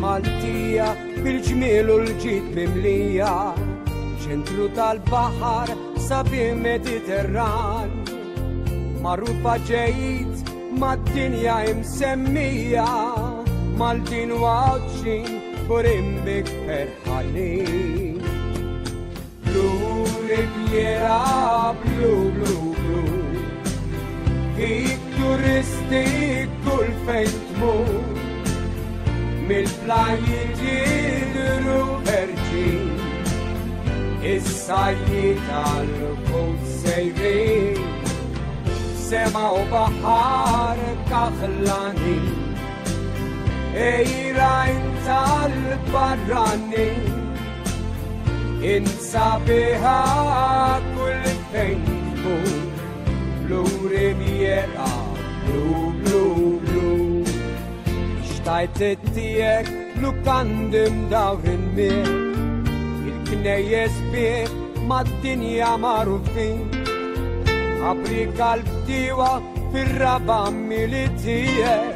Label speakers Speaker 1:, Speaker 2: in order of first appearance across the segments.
Speaker 1: Maltija bil-ġmiel u l-ġid mimlija, ċentru tal-baħar sabiħ Mediterran, magħrufa ġejjid mad-dinja imsemmija, Maltin waċin burimbik ferħanin. Blu Riviera, blu, blu, blu, fik turisti kull fejn tmur, mill-plajiet jidru ħerġin, is-sajjiet tal-fuq sejrin, sema u baħar kaħlanin, ejrajn tal-barranin, insabiħa kull fejn tmur, Blu Riviera, blu, blu, blu. Xtajt it-tijek lukandim dawrin mir, il-knejjes bieħ mad-dinja marufin, Abri kalb-tiwa fir-raba militijek,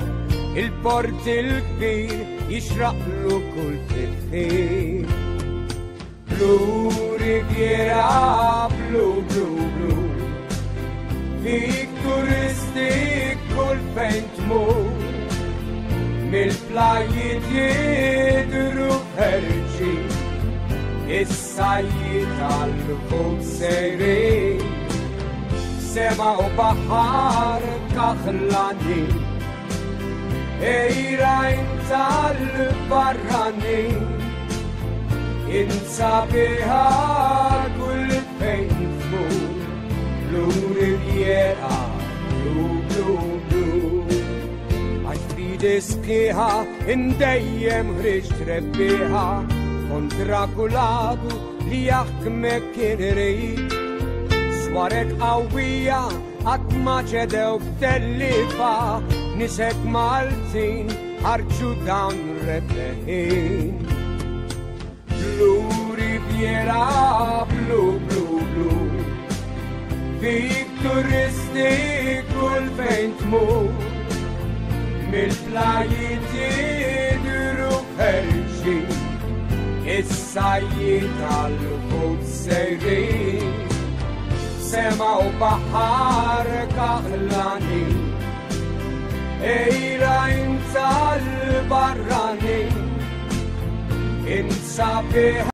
Speaker 1: il-port il-kbir jixraqlu kull tifħin. Blu Riviera, blu, blu, blu, fik turisti kull fejn tmur, mill-plajiet jidru ħerġin, is-sajjiet tal-fuq sejrin, sema u baħar kaħlanin, ejrajn tal-barranin, insabiħa kull fejn tmur, Blu Riviera, blu, blu, blu. Għax fidisqiħa indejjem ħriġt rebbieħa, kontra kuladu li jaħkmek kien irid, swarek qawwija qatt ma ċedew b'tellifa, nisek Maltin ħarġu dawn rebbeħin. Blu Riviera, blu, blu, blu, fik turisti kull fejn tmur, mill-plajiet jidru ħerġin, is-sajjiet tal-fuq sejrin, sema u baħar kaħlanin, ejrajn tal-barranin, insabiħa